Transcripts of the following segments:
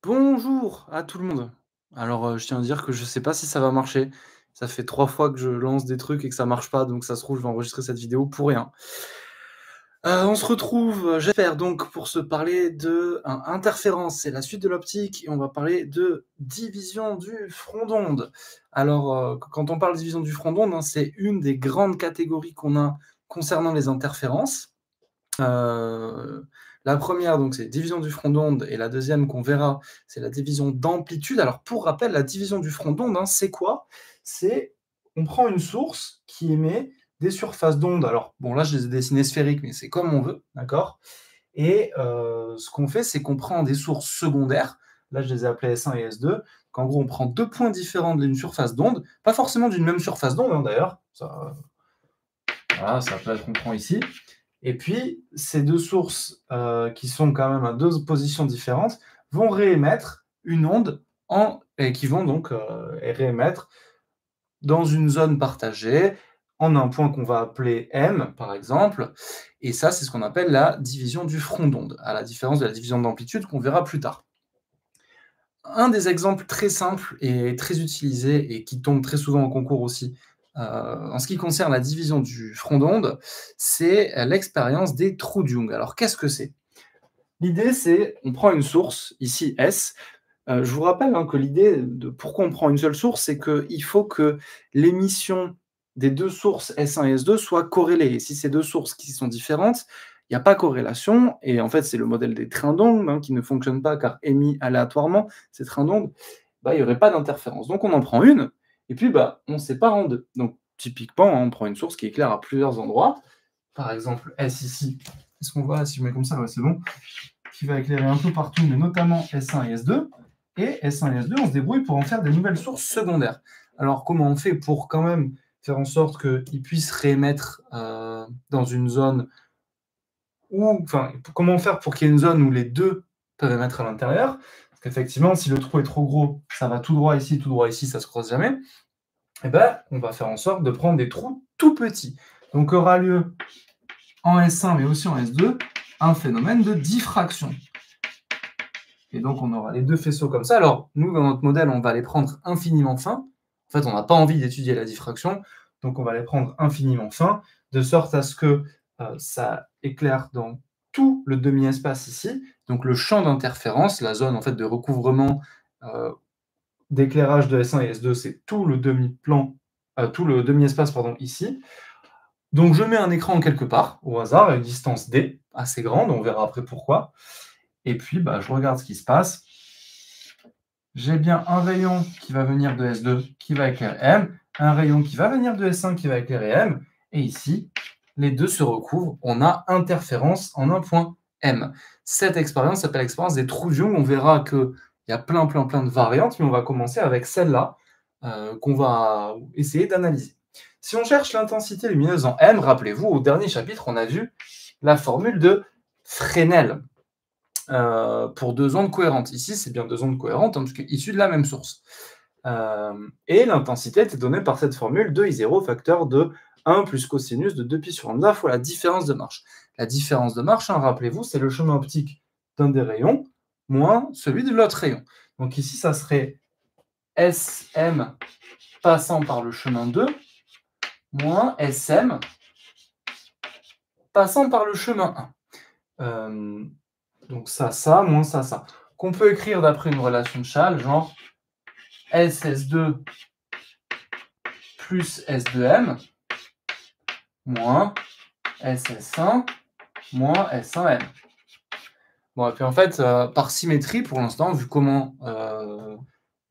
Bonjour à tout le monde. Alors, je tiens à dire que je sais pas si ça va marcher. Ça fait 3 fois que je lance des trucs et que ça marche pas, donc ça se trouve, je vais enregistrer cette vidéo pour rien. On se retrouve, j'espère donc pour se parler de interférence, c'est la suite de l'optique et on va parler de division du front d'onde. Alors, quand on parle de division du front d'onde, hein, c'est une des grandes catégories qu'on a concernant les interférences. La première donc c'est division du front d'onde et la deuxième qu'on verra, c'est la division d'amplitude. Alors pour rappel, la division du front d'onde, hein, c'est quoi? C'est on prend une source qui émet des surfaces d'onde. Alors bon là, je les ai dessinées sphériques, mais c'est comme on veut, d'accord? Et ce qu'on fait, c'est qu'on prend des sources secondaires. Là, je les ai appelées S1 et S2. En gros, on prend 2 points différents d'une surface d'onde, pas forcément d'une même surface d'onde, hein, d'ailleurs, ça voilà, ça peut être qu'on prend ici. Et puis, ces 2 sources, qui sont quand même à 2 positions différentes, vont réémettre une onde et qui vont donc, réémettre dans une zone partagée, en un point qu'on va appeler M, par exemple. Et ça, c'est ce qu'on appelle la division du front d'onde, à la différence de la division d'amplitude qu'on verra plus tard. Un des exemples très simples et très utilisés et qui tombe très souvent en concours aussi, en ce qui concerne la division du front d'onde, c'est l'expérience des trous de Young. Alors qu'est-ce que c'est? L'idée, c'est on prend une source, ici S. Je vous rappelle, hein, que l'idée de pourquoi on prend une seule source, c'est qu'il faut que l'émission des 2 sources S1 et S2 soit corrélée. Et si ces 2 sources qui sont différentes, il n'y a pas corrélation. Et en fait, c'est le modèle des trains d'onde, hein, qui ne fonctionne pas car émis aléatoirement, ces trains d'onde, bah, il n'y aurait pas d'interférence. Donc on en prend une, et puis bah, on sépare en deux. Donc typiquement, hein, on prend une source qui éclaire à plusieurs endroits. Par exemple, S ici, est-ce qu'on voit, si je mets comme ça, ouais, c'est bon, qui va éclairer un peu partout, mais notamment S1 et S2. Et S1 et S2, on se débrouille pour en faire des nouvelles sources secondaires. Alors, comment on fait pour quand même faire en sorte qu'ils puissent réémettre dans une zone où, enfin, comment faire pour qu'il y ait une zone où les deux peuvent émettre à l'intérieur? Parce qu'effectivement, si le trou est trop gros, ça va tout droit ici, ça se croise jamais. Eh ben, on va faire en sorte de prendre des trous tout petits. Donc, aura lieu en S1, mais aussi en S2, un phénomène de diffraction. Et donc, on aura les 2 faisceaux comme ça. Alors, nous, dans notre modèle, on va les prendre infiniment fins. En fait, on n'a pas envie d'étudier la diffraction, donc on va les prendre infiniment fins, de sorte à ce que ça éclaire dans tout le demi-espace ici. Donc, le champ d'interférence, la zone en fait de recouvrement d'éclairage de S1 et S2, c'est tout le demi-plan, tout le demi-espace ici. Donc, je mets un écran quelque part, au hasard, à une distance D, assez grande, on verra après pourquoi. Et puis, bah, je regarde ce qui se passe. J'ai bien un rayon qui va venir de S2 qui va éclairer M, un rayon qui va venir de S1 qui va éclairer M, et ici, les deux se recouvrent, on a interférence en un point M. Cette expérience s'appelle l'expérience des trous de Young. On verra qu'il y a plein de variantes, mais on va commencer avec celle-là qu'on va essayer d'analyser. Si on cherche l'intensité lumineuse en M, rappelez-vous, au dernier chapitre, on a vu la formule de Fresnel. Pour 2 ondes cohérentes. Ici, c'est bien 2 ondes cohérentes, hein, puisque issues de la même source. Et l'intensité était donnée par cette formule 2I0 facteur de 1 plus cosinus de 2pi sur lambda fois la différence de marche. La différence de marche, hein, rappelez-vous, c'est le chemin optique d'un des rayons moins celui de l'autre rayon. Donc ici, ça serait SM passant par le chemin 2 moins SM passant par le chemin 1. Donc ça, moins ça. Qu'on peut écrire d'après une relation de Chasles, genre SS2 plus S2M moins SS1 moins S1M. Bon, et puis en fait, par symétrie, pour l'instant, vu comment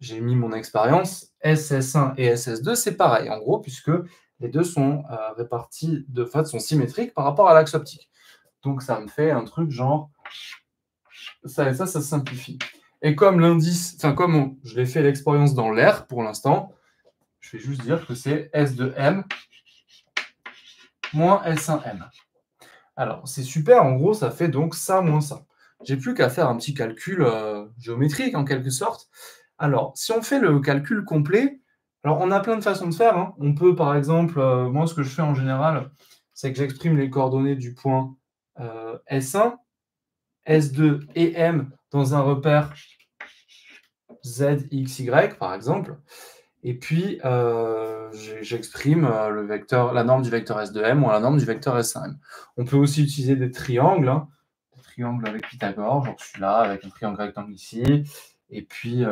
j'ai mis mon expérience, SS1 et SS2, c'est pareil, en gros, puisque les deux sont répartis de fait, sont symétriques par rapport à l'axe optique. Donc ça me fait un truc genre ça et ça se simplifie. Et comme l'indice, enfin comme je l'ai fait l'expérience dans l'air pour l'instant, je vais juste dire que c'est S2M moins S1M. Alors c'est super, en gros ça fait donc ça moins ça. J'ai plus qu'à faire un petit calcul géométrique en quelque sorte. Alors si on fait le calcul complet, alors on a plein de façons de faire, hein. On peut par exemple, moi ce que je fais en général, c'est que j'exprime les coordonnées du point S1, S2 et M dans un repère zxy, par exemple. Et puis, j'exprime la norme du vecteur S de M ou la norme du vecteur S1M. On peut aussi utiliser des triangles, hein, des triangles avec Pythagore, genre celui-là, avec un triangle rectangle ici, et puis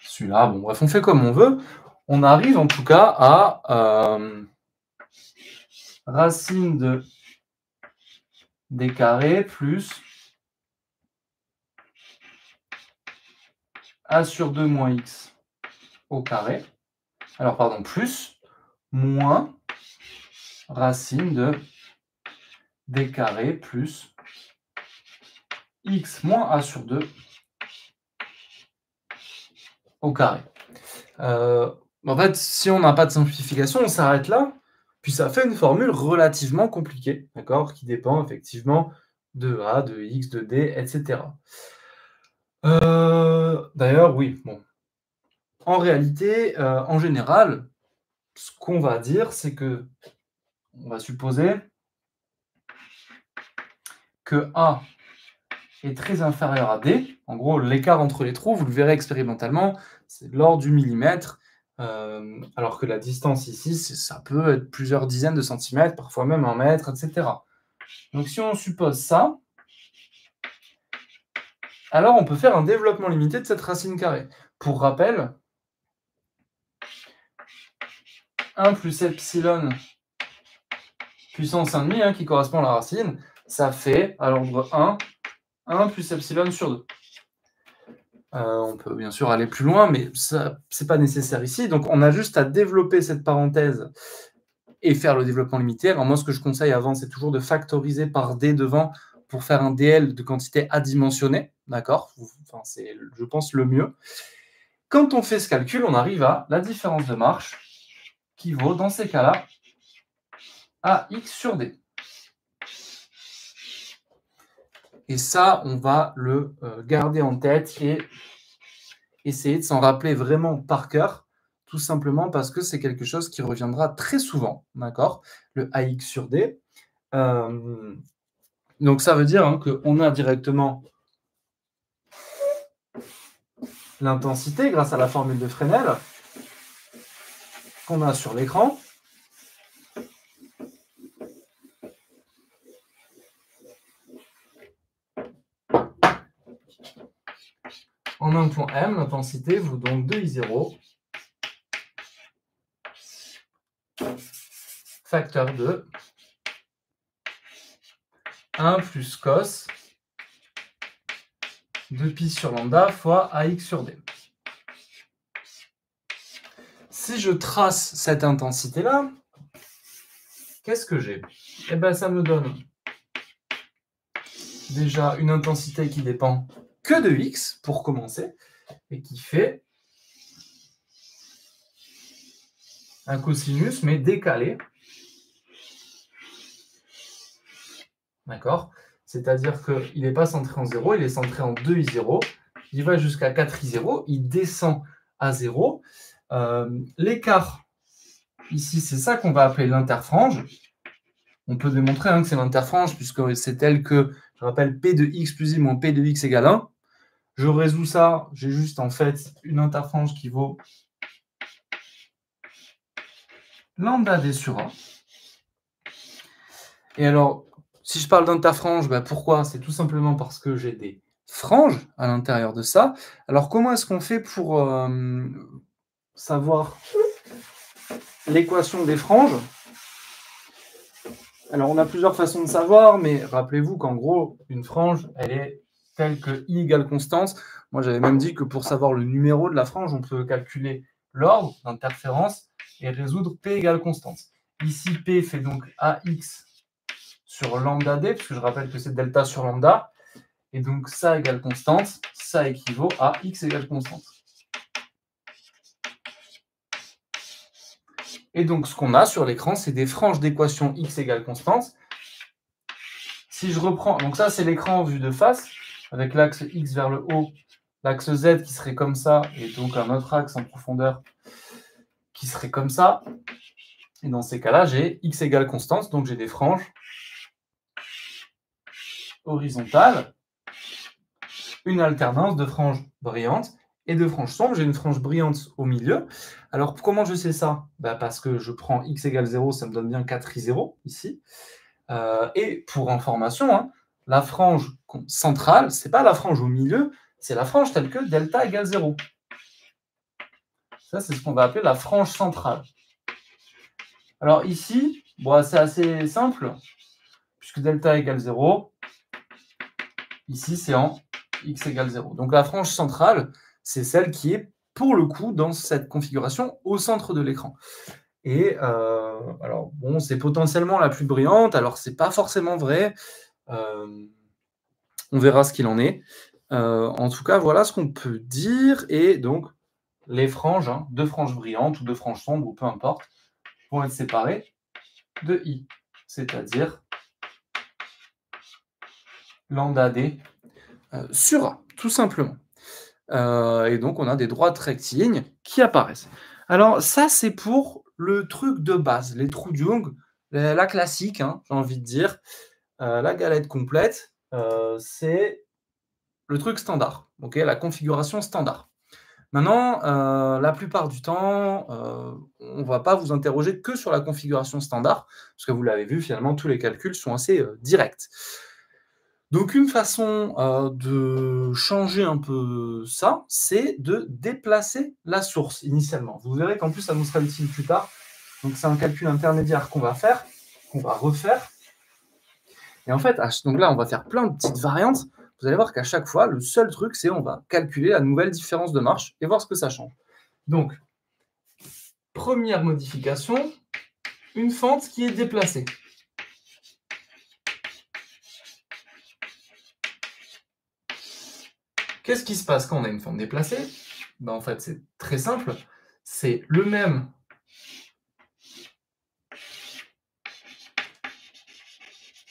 celui-là. Bon, bref, on fait comme on veut. On arrive en tout cas à racine de d carré plus a sur 2 moins x au carré. Alors, pardon, plus moins racine de d carré plus x moins a sur 2 au carré. En fait, si on n'a pas de simplification, on s'arrête là, puis ça fait une formule relativement compliquée, d'accord, qui dépend effectivement de a, de x, de d, etc. D'ailleurs, oui, bon. En réalité, en général, ce qu'on va dire, c'est que on va supposer que A est très inférieur à D. En gros, l'écart entre les trous, vous le verrez expérimentalement, c'est de l'ordre du millimètre, alors que la distance ici, ça peut être plusieurs dizaines de centimètres, parfois même 1 mètre, etc. Donc si on suppose ça, alors on peut faire un développement limité de cette racine carrée. Pour rappel, 1 plus epsilon puissance 1,5, hein, qui correspond à la racine, ça fait à l'ordre 1 plus epsilon sur 2. On peut bien sûr aller plus loin, mais ça, c'est pas nécessaire ici. Donc, on a juste à développer cette parenthèse et faire le développement limité. Alors, moi, ce que je conseille avant, c'est toujours de factoriser par d devant pour faire un dl de quantité adimensionnée. D'accord ? Enfin, c'est, je pense, le mieux. Quand on fait ce calcul, on arrive à la différence de marche qui vaut, dans ces cas-là, AX sur D. Et ça, on va le garder en tête et essayer de s'en rappeler vraiment par cœur, tout simplement parce que c'est quelque chose qui reviendra très souvent, d'accord ? Le AX sur D. Donc ça veut dire hein, qu'on a directement l'intensité grâce à la formule de Fresnel qu'on a sur l'écran. En un point M, l'intensité vaut donc 2I0 facteur de 1 plus cos de pi sur lambda fois AX sur D. Si je trace cette intensité-là, qu'est-ce que j'ai ? Eh bien, ça me donne déjà une intensité qui dépend que de x, pour commencer, et qui fait un cosinus, mais décalé. D'accord ? C'est-à-dire qu'il n'est pas centré en 0, il est centré en 2i0. Il va jusqu'à 4i0, il descend à 0. L'écart, ici, c'est ça qu'on va appeler l'interfrange. On peut démontrer que c'est l'interfrange, puisque c'est tel que, je rappelle, P de x plus i moins P de x égale 1. Je résous ça, j'ai juste en fait une interfrange qui vaut lambda d sur 1. Et alors, si je parle d'interfrange, pourquoi ? C'est tout simplement parce que j'ai des franges à l'intérieur de ça. Alors, comment est-ce qu'on fait pour savoir l'équation des franges ? Alors, on a plusieurs façons de savoir, mais rappelez-vous qu'en gros, une frange, elle est telle que i égale constante. Moi, j'avais même dit que pour savoir le numéro de la frange, on peut calculer l'ordre d'interférence et résoudre P égale constante. Ici, P fait donc AX sur lambda D, puisque je rappelle que c'est delta sur lambda. Et donc, ça égale constante, ça équivaut à X égale constante. Et donc, ce qu'on a sur l'écran, c'est des franges d'équation X égale constante. Si je reprends, donc ça, c'est l'écran vu de face, avec l'axe X vers le haut, l'axe Z qui serait comme ça, et donc un autre axe en profondeur qui serait comme ça. Et dans ces cas-là, j'ai X égale constante, donc j'ai des franges horizontales une alternance de franges brillantes et de franges sombres. J'ai une frange brillante au milieu. Alors, comment je sais ça? Parce que je prends x égale 0, ça me donne bien 4i0 ici. Et pour information, hein, la frange centrale, c'est pas la frange au milieu, c'est la frange telle que delta égale 0. Ça, c'est ce qu'on va appeler la frange centrale. Alors ici, bon, c'est assez simple, puisque delta égale 0. Ici, c'est en x égale 0. Donc la frange centrale, c'est celle qui est, pour le coup, dans cette configuration, au centre de l'écran. Et alors, bon, c'est potentiellement la plus brillante, alors c'est pas forcément vrai. On verra ce qu'il en est. En tout cas, voilà ce qu'on peut dire. Et donc, les franges, hein, deux franges brillantes ou deux franges sombres, ou peu importe, vont être séparées de i, c'est-à-dire lambda d sur a, tout simplement. Et donc, on a des droites rectilignes qui apparaissent. Alors, ça, c'est pour le truc de base, les trous Young, la classique, hein, j'ai envie de dire. La galette complète, c'est le truc standard, okay, la configuration standard. Maintenant, la plupart du temps, on ne va pas vous interroger que sur la configuration standard, parce que vous l'avez vu, finalement, tous les calculs sont assez directs. Donc une façon de changer un peu ça, c'est de déplacer la source initialement. Vous verrez qu'en plus, ça nous sera utile plus tard. Donc c'est un calcul intermédiaire qu'on va faire, qu'on va refaire. Et en fait, donc là, on va faire plein de petites variantes. Vous allez voir qu'à chaque fois, le seul truc, c'est on va calculer la nouvelle différence de marche et voir ce que ça change. Donc, première modification, une fente qui est déplacée. Qu'est-ce qui se passe quand on a une fente déplacée? En fait, c'est très simple. C'est le même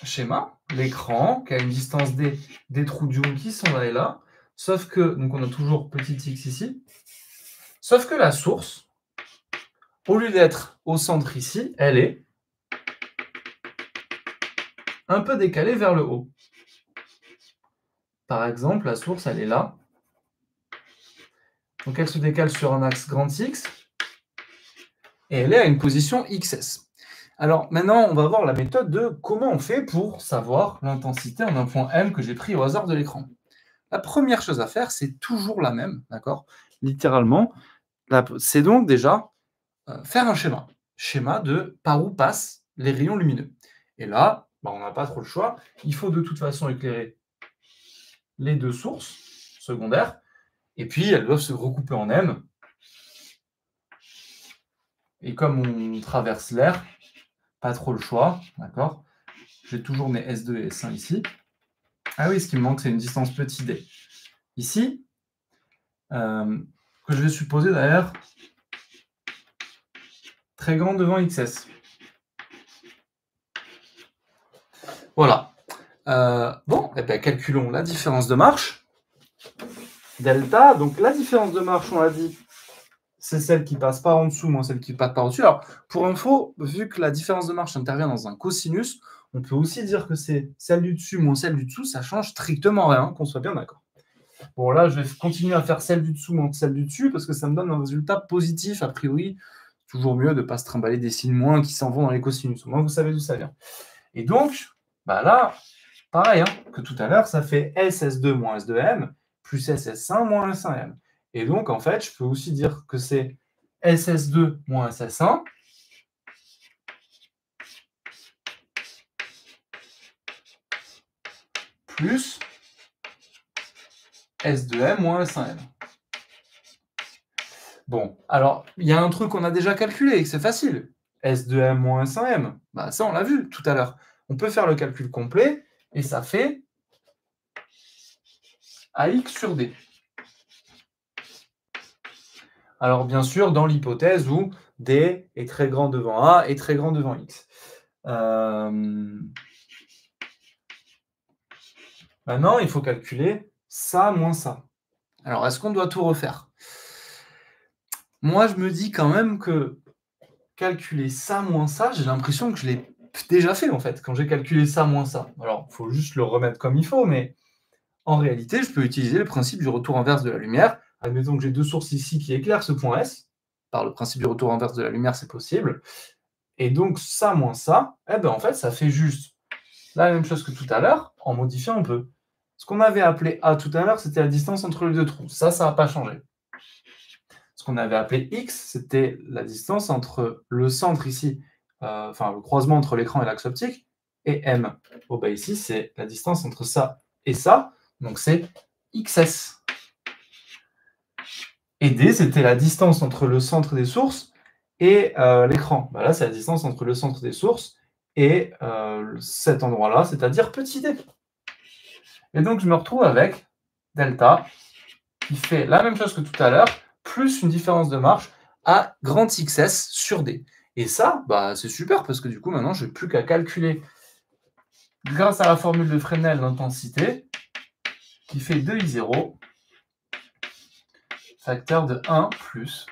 schéma, l'écran, qui a une distance d, des trous de Young qui sont là et là, sauf que, donc on a toujours petit x ici, sauf que la source, au lieu d'être au centre ici, elle est un peu décalée vers le haut. Par exemple, la source, elle est là. Donc elle se décale sur un axe grand X, et elle est à une position XS. Alors maintenant, on va voir la méthode de comment on fait pour savoir l'intensité en un point M que j'ai pris au hasard de l'écran. La première chose à faire, c'est toujours la même, d'accord? Littéralement, c'est donc déjà faire un schéma. Schéma de par où passent les rayons lumineux. Et là, on n'a pas trop le choix. Il faut de toute façon éclairer les deux sources secondaires, et puis elles doivent se recouper en M. Et comme on traverse l'air, pas trop le choix, d'accord? J'ai toujours mes S2 et S1 ici. Ah oui, ce qui me manque, c'est une distance petit d. Ici, que je vais supposer d'ailleurs très grand devant XS. Voilà. Bon, et bien, calculons la différence de marche. Delta, donc la différence de marche, on l'a dit, c'est celle qui passe par en dessous moins celle qui passe par au-dessus. Alors, pour info, vu que la différence de marche intervient dans un cosinus, on peut aussi dire que c'est celle du dessus moins celle du dessous, ça change strictement rien, qu'on soit bien d'accord. Bon, là, je vais continuer à faire celle du dessous moins celle du dessus, parce que ça me donne un résultat positif, a priori. Toujours mieux de ne pas se trimballer des signes moins qui s'en vont dans les cosinus. Au moins, vous savez d'où ça vient. Et donc, là, pareil, hein, que tout à l'heure, ça fait SS2 moins S2M, plus SS1 moins S1M. Et donc, en fait, je peux aussi dire que c'est SS2 moins SS1 plus S2M moins S1M. Bon, alors, il y a un truc qu'on a déjà calculé et que c'est facile. S2M moins S1M, ça, on l'a vu tout à l'heure. On peut faire le calcul complet et ça fait AX sur D. Alors, bien sûr, dans l'hypothèse où D est très grand devant A et très grand devant X. Maintenant, il faut calculer ça moins ça. Alors, est-ce qu'on doit tout refaire? Moi, je me dis quand même que calculer ça moins ça, j'ai l'impression que je l'ai déjà fait, en fait, quand j'ai calculé ça moins ça. Alors, il faut juste le remettre comme il faut, mais en réalité, je peux utiliser le principe du retour inverse de la lumière. Admettons que j'ai deux sources ici qui éclairent ce point S. Par le principe du retour inverse de la lumière, c'est possible. Et donc, ça moins ça, eh ben, en fait, ça fait juste la même chose que tout à l'heure, en modifiant un peu. Ce qu'on avait appelé A tout à l'heure, c'était la distance entre les deux trous. Ça n'a pas changé. Ce qu'on avait appelé X, c'était la distance entre le centre ici, enfin le croisement entre l'écran et l'axe optique, et M. Bon, bah ici, c'est la distance entre ça et ça, donc c'est XS. Et D, c'était la distance entre le centre des sources et l'écran. Bah là, c'est la distance entre le centre des sources et cet endroit-là, c'est-à-dire petit d. Et donc, je me retrouve avec delta qui fait la même chose que tout à l'heure, plus une différence de marche à grand XS sur D. Et ça, bah, c'est super parce que du coup, maintenant, je n'ai plus qu'à calculer, grâce à la formule de Fresnel, l'intensité, qui fait 2I0, facteur de 1 plus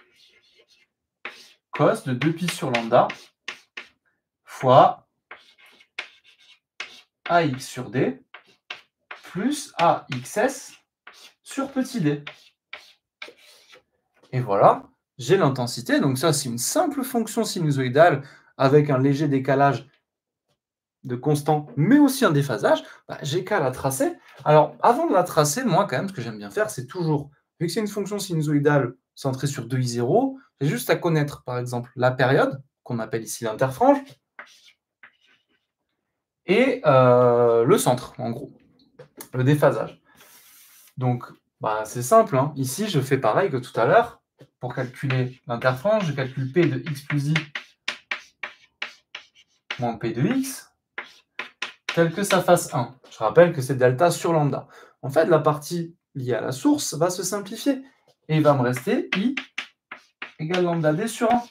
cos de 2pi sur lambda fois AX sur D plus AXS sur petit d. Et voilà, j'ai l'intensité. Donc ça, c'est une simple fonction sinusoïdale avec un léger décalage de constant, mais aussi un déphasage. Bah, j'ai qu'à la tracer. Alors, avant de la tracer, moi, quand même, ce que j'aime bien faire, c'est toujours, vu que c'est une fonction sinusoïdale centrée sur 2I0, j'ai juste à connaître, par exemple, la période, qu'on appelle ici l'interfrange, et le centre, en gros, le déphasage. Donc, bah, c'est simple. Hein. Ici, je fais pareil que tout à l'heure. Pour calculer l'interfrange, je calcule P de x plus I moins P de x, tel que ça fasse 1. Je rappelle que c'est delta sur lambda. En fait, la partie liée à la source va se simplifier. Et il va me rester I égale lambda D sur 1.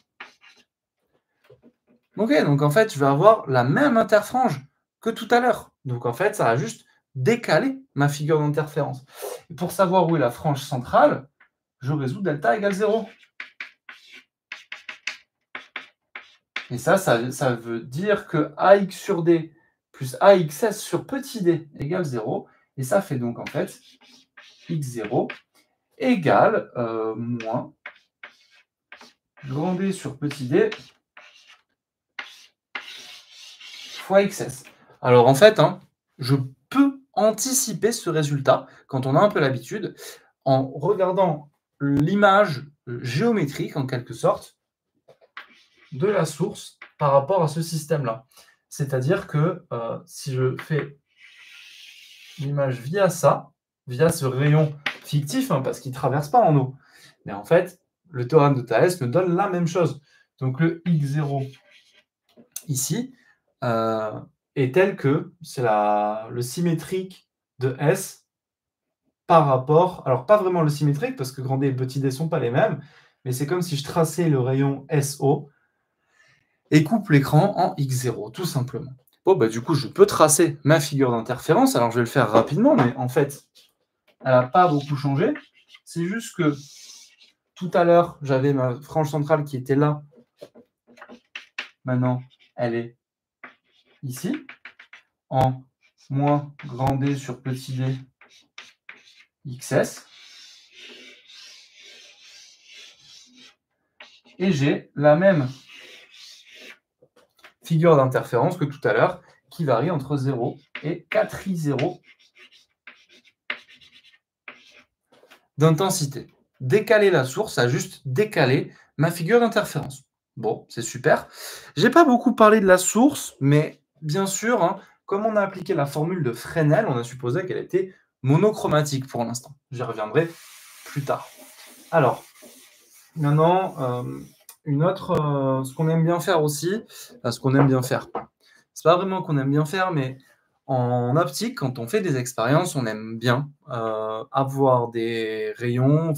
Ok, donc en fait, je vais avoir la même interfrange que tout à l'heure. Donc en fait, ça va juste décaler ma figure d'interférence. Et pour savoir où est la frange centrale, je résous delta égale 0. Et ça veut dire que AX sur D plus AXS sur petit d égale 0. Et ça fait donc en fait x0 égale moins grand D sur petit d fois XS. Alors en fait, hein, je peux anticiper ce résultat, quand on a un peu l'habitude, en regardant l'image géométrique, en quelque sorte, de la source par rapport à ce système-là. C'est-à-dire que si je fais l'image via ça, via ce rayon fictif, hein, parce qu'il ne traverse pas en eau, mais en fait, le théorème de Thalès me donne la même chose. Donc le x0 ici est tel que c'est le symétrique de S par rapport, alors pas vraiment le symétrique, parce que grand D et petit d ne sont pas les mêmes, mais c'est comme si je traçais le rayon SO et coupe l'écran en x0, tout simplement. Bon, bah, du coup, je peux tracer ma figure d'interférence. Alors, je vais le faire rapidement, mais en fait, elle n'a pas beaucoup changé. C'est juste que tout à l'heure, j'avais ma frange centrale qui était là. Maintenant, elle est ici, en moins grand D sur petit d XS. Et j'ai la même figure d'interférence que tout à l'heure, qui varie entre 0 et 4I0 d'intensité. Décaler la source a juste décalé ma figure d'interférence. Bon, c'est super. J'ai pas beaucoup parlé de la source, mais bien sûr, hein, comme on a appliqué la formule de Fresnel, on a supposé qu'elle était monochromatique pour l'instant. J'y reviendrai plus tard. Alors, maintenant, ce qu'on aime bien faire aussi, ce qu'on aime bien faire, c'est pas vraiment qu'on aime bien faire, mais en optique, quand on fait des expériences, on aime bien avoir des rayons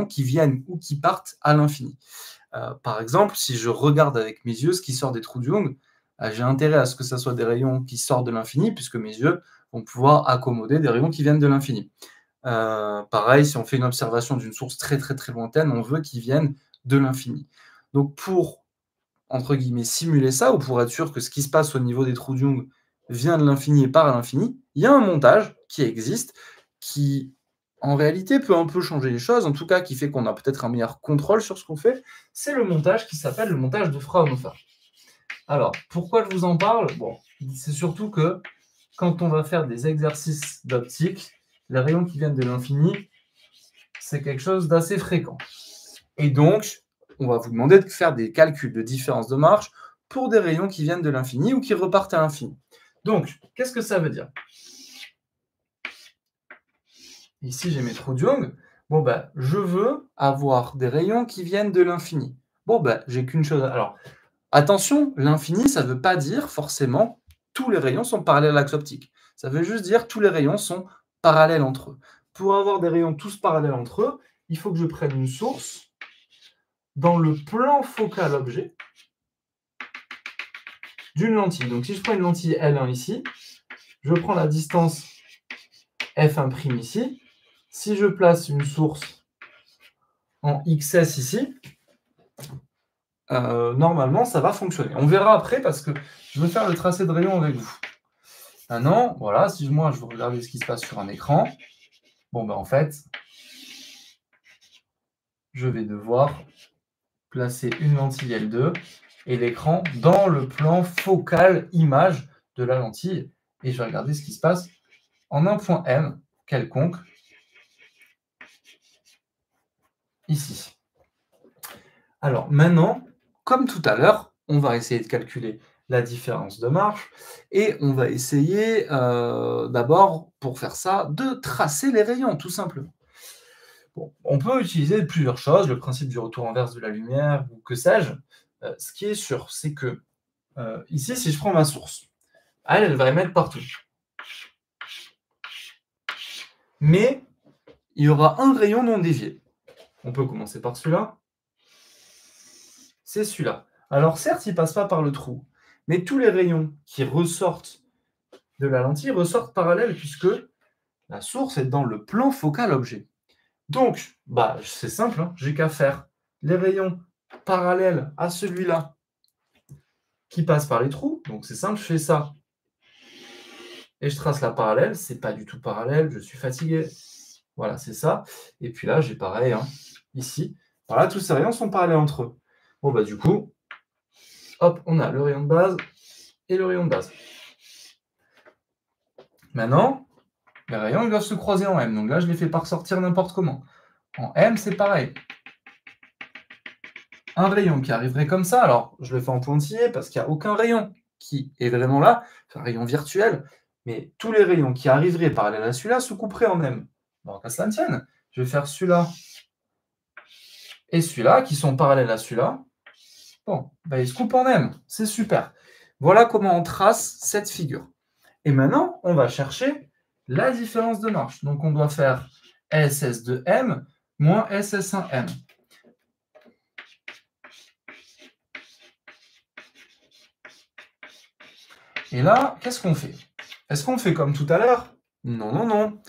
qui viennent ou qui partent à l'infini. Par exemple, si je regarde avec mes yeux ce qui sort des trous de Young, j'ai intérêt à ce que ce soit des rayons qui sortent de l'infini, puisque mes yeux vont pouvoir accommoder des rayons qui viennent de l'infini. Pareil, si on fait une observation d'une source très très très lointaine, on veut qu'ils viennent de l'infini. Donc pour, entre guillemets, simuler ça, ou pour être sûr que ce qui se passe au niveau des trous de Young vient de l'infini et part à l'infini, il y a un montage qui existe, qui en réalité peut un peu changer les choses, en tout cas qui fait qu'on a peut-être un meilleur contrôle sur ce qu'on fait, c'est le montage qui s'appelle le montage de Fraunhofer. Alors, pourquoi je vous en parle? Bon, c'est surtout que quand on va faire des exercices d'optique, les rayons qui viennent de l'infini, c'est quelque chose d'assez fréquent. Et donc, on va vous demander de faire des calculs de différence de marche pour des rayons qui viennent de l'infini ou qui repartent à l'infini. Donc, qu'est-ce que ça veut dire? Ici, j'ai mes trous de Young. Bon, ben, je veux avoir des rayons qui viennent de l'infini. Bon, ben, j'ai qu'une chose. Alors, attention, l'infini, ça ne veut pas dire forcément tous les rayons sont parallèles à l'axe optique. Ça veut juste dire tous les rayons sont parallèles entre eux. Pour avoir des rayons tous parallèles entre eux, il faut que je prenne une source dans le plan focal objet d'une lentille. Donc, si je prends une lentille L1 ici, je prends la distance F1' ici. Si je place une source en XS ici, normalement, ça va fonctionner. On verra après parce que je veux faire le tracé de rayon avec vous. Maintenant, voilà, si moi, je veux regarder ce qui se passe sur un écran, bon, ben en fait, je vais devoir placer une lentille L2 et l'écran dans le plan focal image de la lentille. Et je vais regarder ce qui se passe en un point M quelconque, ici. Alors maintenant, comme tout à l'heure, on va essayer de calculer la différence de marche et on va essayer d'abord, pour faire ça, de tracer les rayons, tout simplement. Bon, on peut utiliser plusieurs choses, le principe du retour inverse de la lumière, ou que sais-je. Ce qui est sûr, c'est que ici, si je prends ma source, elle va émettre partout. Mais il y aura un rayon non dévié. On peut commencer par celui-là. C'est celui-là. Alors certes, il ne passe pas par le trou, mais tous les rayons qui ressortent de la lentille ressortent parallèles puisque la source est dans le plan focal objet. Donc, bah, c'est simple, hein, j'ai qu'à faire les rayons parallèles à celui-là qui passe par les trous. Donc c'est simple, je fais ça et je trace la parallèle. C'est pas du tout parallèle, je suis fatigué. Voilà, c'est ça. Et puis là, j'ai pareil, hein, ici. Voilà, tous ces rayons sont parallèles entre eux. Bon, bah du coup, hop, on a le rayon de base et le rayon de base. Maintenant, les rayons ils doivent se croiser en M. Donc là, je ne les fais pas ressortir n'importe comment. En M, c'est pareil. Un rayon qui arriverait comme ça, alors je le fais en pointillé parce qu'il n'y a aucun rayon qui est vraiment là, c'est un rayon virtuel, mais tous les rayons qui arriveraient parallèles à celui-là se couperaient en M. Bon, qu'à cela ne tienne, je vais faire celui-là et celui-là qui sont parallèles à celui-là. Bon, ben, ils se coupent en M, c'est super. Voilà comment on trace cette figure. Et maintenant, on va chercher la différence de marche. Donc, on doit faire SS de M moins SS1M. Et là, qu'est-ce qu'on fait? Est-ce qu'on fait comme tout à l'heure? Non, non, non.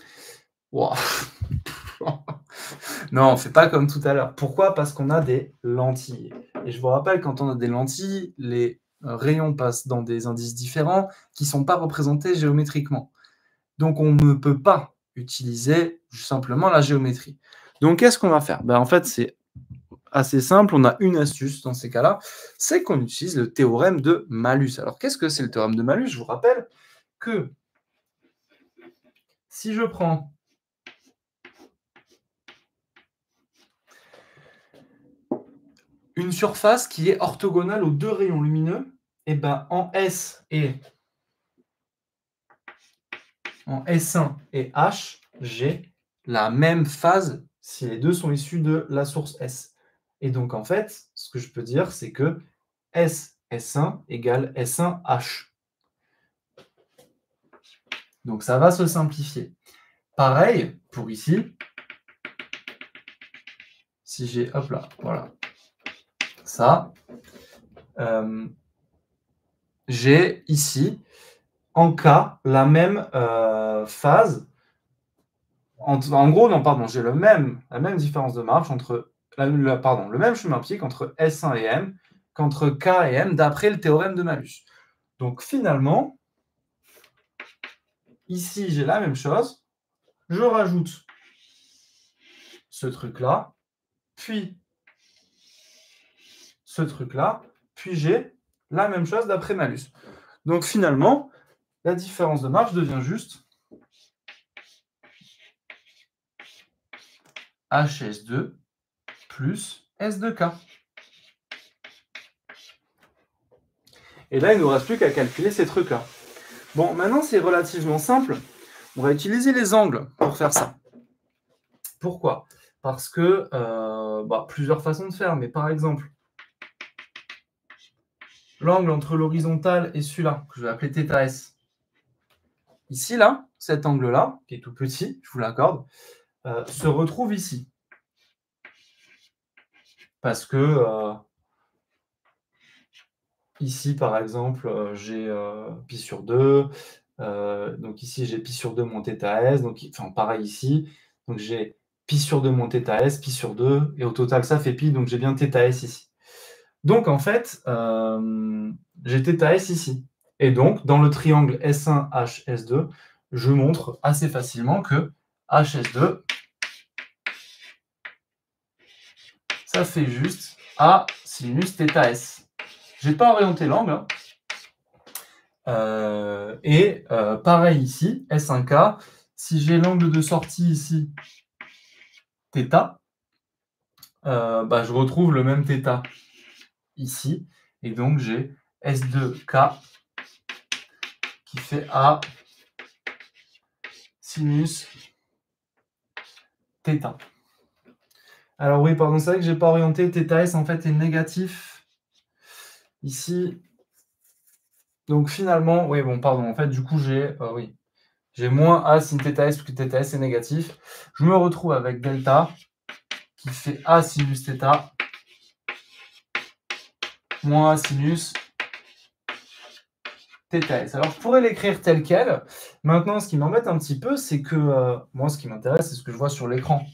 Wow. Non, on ne fait pas comme tout à l'heure. Pourquoi? Parce qu'on a des lentilles. Et je vous rappelle, quand on a des lentilles, les rayons passent dans des indices différents qui ne sont pas représentés géométriquement. Donc, on ne peut pas utiliser simplement la géométrie. Donc, qu'est-ce qu'on va faire? En fait, c'est assez simple. On a une astuce dans ces cas-là, c'est qu'on utilise le théorème de Malus. Alors, qu'est-ce que c'est le théorème de Malus? Je vous rappelle que si je prends une surface qui est orthogonale aux deux rayons lumineux, et ben en S et en S1 et H, j'ai la même phase si les deux sont issus de la source S. Et donc, en fait, ce que je peux dire, c'est que S1 égale S1H. Donc, ça va se simplifier. Pareil pour ici. Si j'ai, hop là, voilà, ça, j'ai ici, en K, la même phase. En gros, non, pardon, j'ai la même différence de marche entre, le même chemin optique entre S1 et M qu'entre K et M d'après le théorème de Malus. Donc finalement, Ici, j'ai la même chose. Je rajoute ce truc-là, puis ce truc-là, puis j'ai la même chose d'après malus. Donc finalement, la différence de marge devient juste HS2 plus S2K. Et là, il ne nous reste plus qu'à calculer ces trucs-là. Bon, maintenant, c'est relativement simple. On va utiliser les angles pour faire ça. Pourquoi? Parce que, plusieurs façons de faire, mais par exemple, l'angle entre l'horizontale et celui-là, que je vais appeler θS. Ici, là, cet angle-là, qui est tout petit, je vous l'accorde, se retrouve ici. Parce que ici, par exemple, j'ai pi sur 2. Donc ici, j'ai pi sur 2 moins θS. Donc, enfin, pareil ici. Donc j'ai pi sur 2 moins θS, pi sur 2. Et au total, ça fait pi. Donc j'ai bien θS ici. Donc en fait, j'ai θS ici. Et donc, dans le triangle S1, HS2, je montre assez facilement que HS2, ça fait juste A sinus θS. Je n'ai pas orienté l'angle. Pareil ici, S1K, si j'ai l'angle de sortie ici, θ, je retrouve le même θ ici. Et donc, j'ai S2K qui fait A sinus θ. Alors oui, pardon, c'est vrai que je n'ai pas orienté. θS, en fait, est négatif ici. Donc finalement, oui, bon, pardon, en fait, du coup, j'ai moins A sin θS parce que θS est négatif. Je me retrouve avec delta qui fait A sinus θ moins A sinus θS. Alors, je pourrais l'écrire tel quel. Maintenant, ce qui m'embête un petit peu, c'est que moi, ce qui m'intéresse, c'est ce que je vois sur l'écran,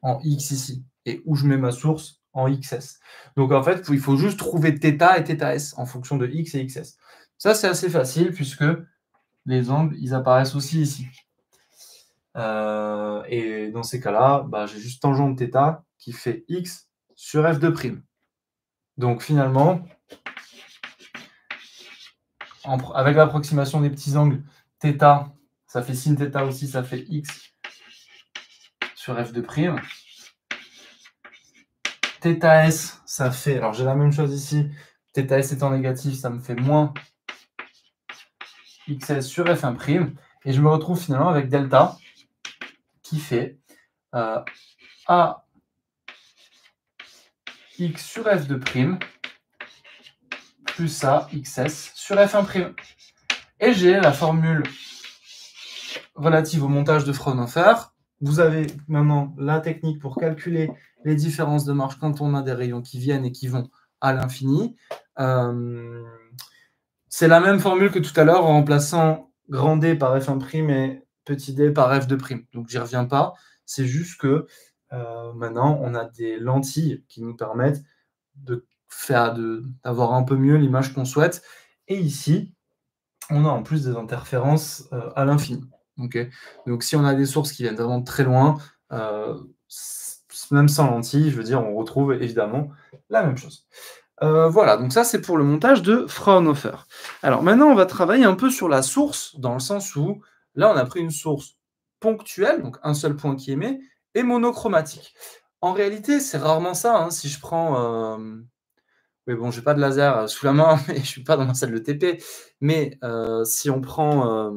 en X ici, et où je mets ma source en XS. Donc, en fait, il faut juste trouver θ et θS en fonction de X et XS. Ça, c'est assez facile, puisque les angles, ils apparaissent aussi ici. Et dans ces cas-là, j'ai juste tangente θ qui fait X sur F2'. Donc, finalement, avec l'approximation des petits angles, θ, ça fait sin θ aussi, ça fait X sur F2'. θS, ça fait, alors j'ai la même chose ici, θS étant négatif, ça me fait moins XS sur F1', et je me retrouve finalement avec delta qui fait A X sur F2' plus A XS sur F1'. Et j'ai la formule relative au montage de Fraunhofer. Vous avez maintenant la technique pour calculer les différences de marge quand on a des rayons qui viennent et qui vont à l'infini. C'est la même formule que tout à l'heure en remplaçant grand D par F1' et petit d par F2'. Donc, j'y reviens pas. C'est juste que maintenant, on a des lentilles qui nous permettent d'avoir un peu mieux l'image qu'on souhaite. Et ici, on a en plus des interférences à l'infini. Okay. Donc, si on a des sources qui viennent vraiment très loin, même sans lentilles, je veux dire, on retrouve évidemment la même chose. Voilà, donc ça, c'est pour le montage de Fraunhofer. Alors, maintenant, on va travailler un peu sur la source, dans le sens où, là, on a pris une source ponctuelle, donc un seul point qui émet, et monochromatique. En réalité, c'est rarement ça. Hein, si je prends... Oui, bon, je n'ai pas de laser sous la main, mais je ne suis pas dans ma salle de TP. Mais si on prend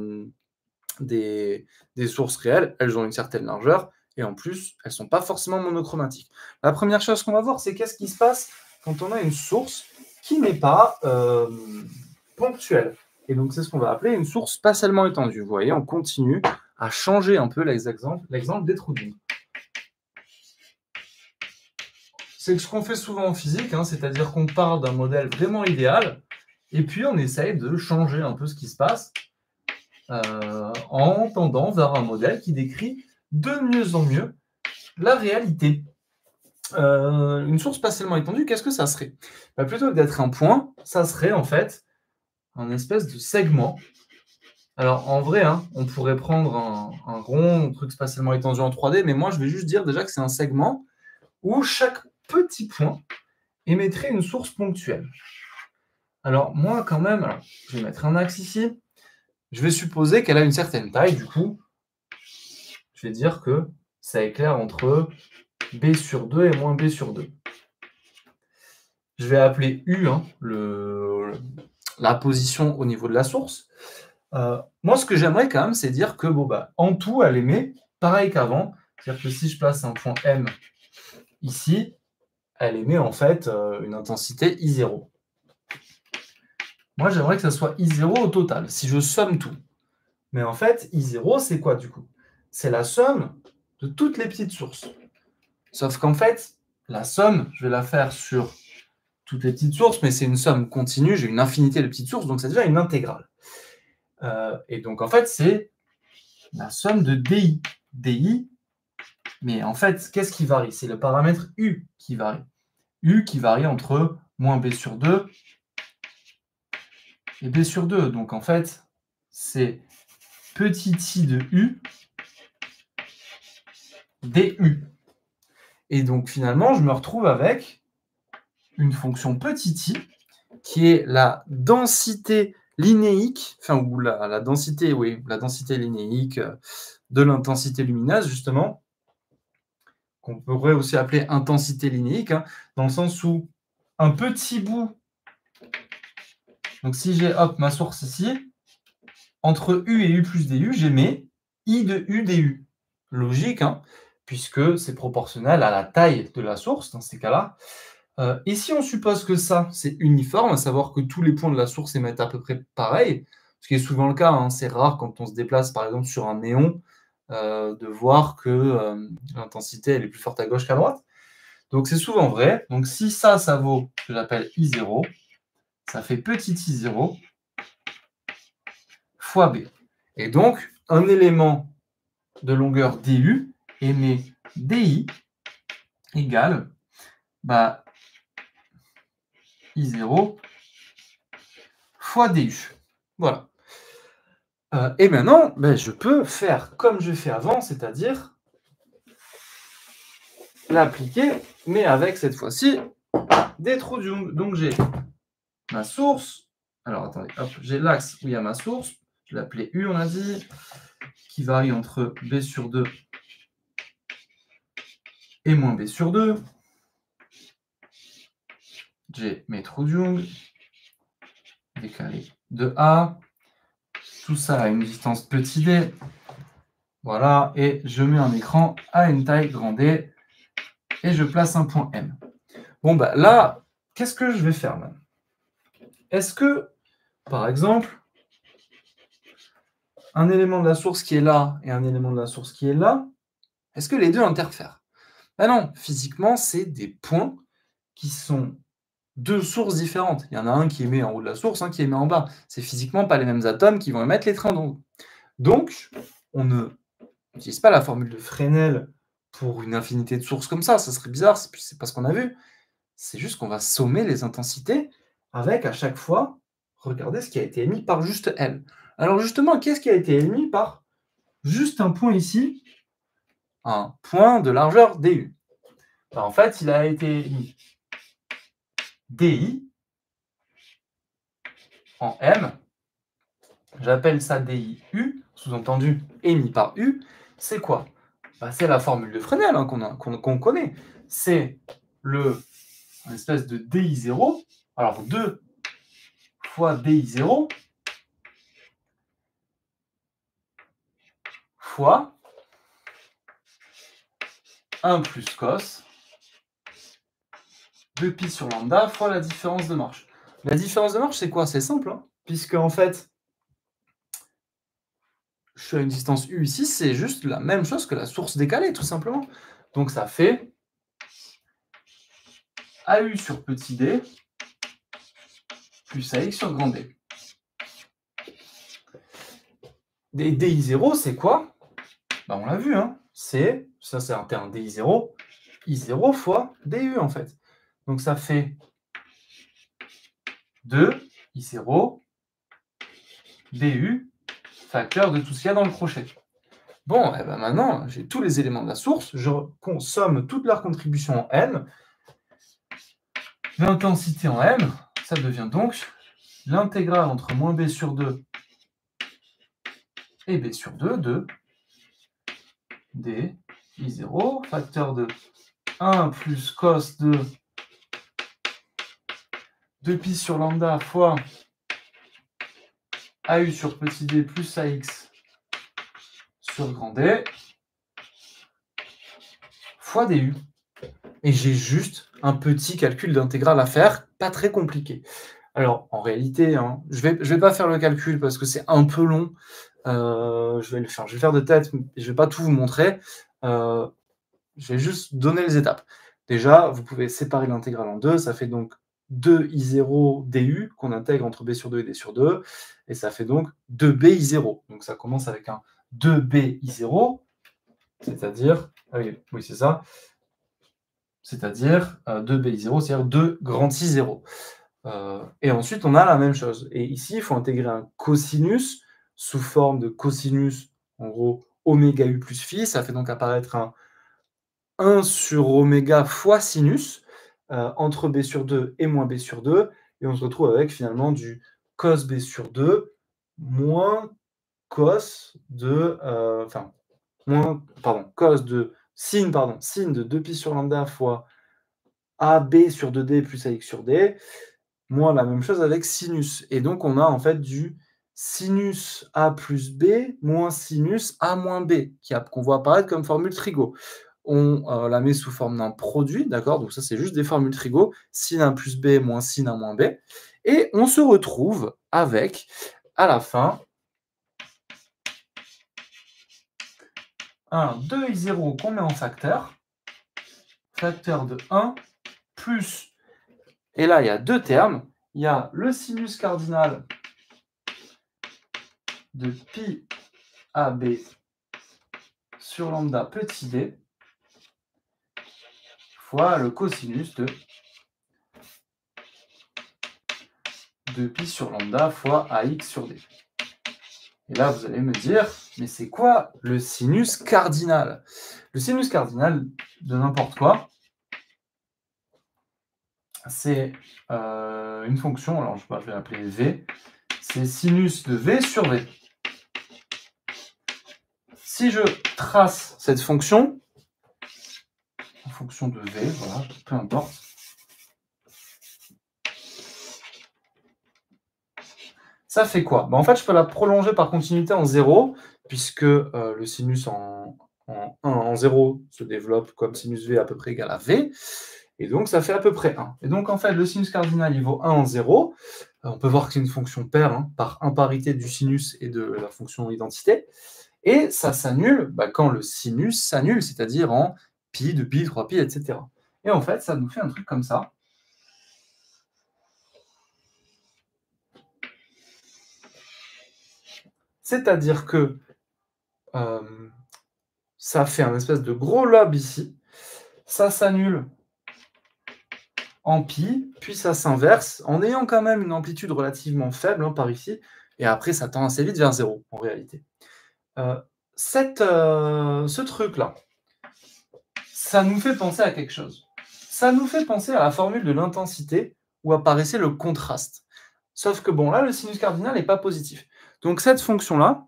des sources réelles, elles ont une certaine largeur, et en plus, elles ne sont pas forcément monochromatiques. La première chose qu'on va voir, c'est qu'est-ce qui se passe quand on a une source qui n'est pas ponctuelle. Et donc, c'est ce qu'on va appeler une source spatialement étendue. Vous voyez, on continue à changer un peu l'exemple des trous d'onde. C'est ce qu'on fait souvent en physique, hein, c'est-à-dire qu'on part d'un modèle vraiment idéal, et puis on essaye de changer un peu ce qui se passe en tendant vers un modèle qui décrit de mieux en mieux la réalité. Une source spatialement étendue, qu'est-ce que ça serait? Plutôt que d'être un point, ça serait en fait un espèce de segment Alors, en vrai, hein, on pourrait prendre un rond, un truc spatialement étendu en 3D, mais moi, je vais juste dire déjà que c'est un segment où chaque petit point émettrait une source ponctuelle. Alors, moi, quand même, alors, je vais mettre un axe ici. Je vais supposer qu'elle a une certaine taille, du coup, je vais dire que ça éclaire entre B sur 2 et moins B sur 2. Je vais appeler U, hein, la position au niveau de la source. Moi, ce que j'aimerais quand même, c'est dire que, bon, bah, en tout, elle émet pareil qu'avant. C'est-à-dire que si je place un point M ici, elle émet en fait une intensité I0. Moi, j'aimerais que ça soit I0 au total, si je somme tout. Mais en fait, I0, c'est quoi du coup? C'est la somme de toutes les petites sources. Sauf qu'en fait, la somme, je vais la faire sur toutes les petites sources, mais c'est une somme continue, j'ai une infinité de petites sources, donc c'est déjà une intégrale. Et donc en fait, c'est la somme de DI. DI, mais en fait, qu'est-ce qui varie? C'est le paramètre U qui varie. U qui varie entre moins B sur 2 et B sur 2. Donc en fait, c'est petit i de U du. Et donc finalement, je me retrouve avec une fonction petit i qui est la densité linéique, enfin, ou la densité, oui, la densité linéique de l'intensité lumineuse, justement, qu'on pourrait aussi appeler intensité linéique, hein, dans le sens où un petit bout, donc si j'ai ma source ici, entre U et U plus DU, j'émets I de U du. Logique, hein, puisque c'est proportionnel à la taille de la source, dans ces cas-là. Et si on suppose que ça, c'est uniforme, à savoir que tous les points de la source émettent à peu près pareil, ce qui est souvent le cas, hein, c'est rare quand on se déplace par exemple sur un néon, de voir que l'intensité elle est plus forte à gauche qu'à droite. Donc c'est souvent vrai. Donc si ça vaut ce que j'appelle I0, ça fait petit I0 fois B. Et donc, un élément de longueur DU émet DI égale I0 fois DU. Voilà. Et maintenant, je peux faire comme je fais avant, c'est-à-dire l'appliquer, mais avec cette fois-ci des trous d'ongle. Donc j'ai ma source. Alors attendez, hop, j'ai l'axe où il y a ma source. Je l'ai appelé U, on a dit, qui varie entre B sur 2 et moins B sur 2. J'ai mes trous d'ongle décalés de A. Tout ça à une distance petit d. Voilà, et je mets un écran à une taille grand D et je place un point M. Bon, là, qu'est-ce que je vais faire maintenant? Est-ce que, par exemple, un élément de la source qui est là et un élément de la source qui est là, est-ce que les deux interfèrent? Non, physiquement, c'est des points qui sont deux sources différentes. Il y en a un qui émet en haut de la source, un qui émet en bas. C'est physiquement pas les mêmes atomes qui vont émettre les trains d'onde. Donc, on ne n'utilise pas la formule de Fresnel pour une infinité de sources comme ça serait bizarre, c'est pas ce qu'on a vu. C'est juste qu'on va sommer les intensités avec, à chaque fois, regardez ce qui a été émis par juste elle. Alors justement, qu'est-ce qui a été émis par juste un point ici, un point de largeur DU? En fait, il a été émis DI en M, j'appelle ça DIU, sous-entendu émis par U, c'est quoi? C'est la formule de Fresnel hein, qu'on connaît. C'est une espèce de DI0, alors 2 fois DI0 fois 1 plus cos de pi sur lambda fois la différence de marche. La différence de marche, c'est quoi? C'est simple, hein, puisque en fait, je suis à une distance U ici, c'est juste la même chose que la source décalée, tout simplement. Donc ça fait AU sur petit d plus AX sur grand D. DI0, c'est quoi? On l'a vu, hein, c'est un terme DI0, I0 fois DU, en fait. Donc ça fait 2 I0 DU facteur de tout ce qu'il y a dans le crochet. Bon, et ben maintenant, j'ai tous les éléments de la source, je consomme toute leur contribution en n. L'intensité en m, ça devient donc l'intégrale entre moins b sur 2 et b sur 2 de d I0, facteur de 1 plus cos de 2pi sur lambda fois AU sur petit d plus AX sur grand D fois DU. Et j'ai juste un petit calcul d'intégrale à faire, pas très compliqué. Alors, en réalité, hein, je vais pas faire le calcul parce que c'est un peu long. Je vais le faire de tête, mais je vais pas tout vous montrer. Je vais juste donner les étapes. Déjà, vous pouvez séparer l'intégrale en deux. Ça fait donc 2i0 du qu'on intègre entre b sur 2 et d sur 2. Et ça fait donc 2bi0. Donc ça commence avec un 2bi0, c'est-à-dire... Ah oui, c'est ça. C'est-à-dire 2bi0, c'est-à-dire 2 grand I0. Et ensuite, on a la même chose. Et ici, il faut intégrer un cosinus sous forme de cosinus, en gros, oméga u plus phi. Ça fait donc apparaître un 1 sur oméga fois sinus entre b sur 2 et moins b sur 2. Et on se retrouve avec finalement du cos b sur 2 moins cos de... cos de sin de 2pi sur lambda fois AB sur 2D plus AX sur D, moins la même chose avec sinus. Et donc, on a en fait du sinus A plus B moins sinus A moins B, qu'on voit apparaître comme formule trigo. On la met sous forme d'un produit, d'accord? Donc ça, c'est juste des formules trigo, sin A plus B moins sin A moins B. Et on se retrouve avec, à la fin, un 2i0 qu'on met en facteur de 1 plus, et là, il y a deux termes. Il y a le sinus cardinal de pi AB sur lambda petit d fois le cosinus de pi sur lambda fois AX sur d. Et là, vous allez me dire, mais c'est quoi le sinus cardinal? Le sinus cardinal de n'importe quoi, c'est une fonction, alors je vais l'appeler V, c'est sinus de V sur V. Si je trace cette fonction, en fonction de V, voilà, peu importe, ça fait quoi? En fait, je peux la prolonger par continuité en 0, puisque le sinus en 0 se développe comme sinus V à peu près égal à V, et donc ça fait à peu près 1. Et donc, en fait, le sinus cardinal, il vaut 1 en 0. On peut voir que c'est une fonction paire, par imparité du sinus et de la fonction identité. Et ça s'annule quand le sinus s'annule, c'est-à-dire en pi, 2pi, 3pi, etc. Et en fait, ça nous fait un truc comme ça. C'est-à-dire que ça fait un espèce de gros lobe ici. Ça s'annule en pi, puis ça s'inverse, en ayant quand même une amplitude relativement faible par ici, et après ça tend assez vite vers 0, en réalité. Ce truc-là, ça nous fait penser à quelque chose. Ça nous fait penser à la formule de l'intensité où apparaissait le contraste. Sauf que bon, là, le sinus cardinal n'est pas positif. Donc cette fonction-là,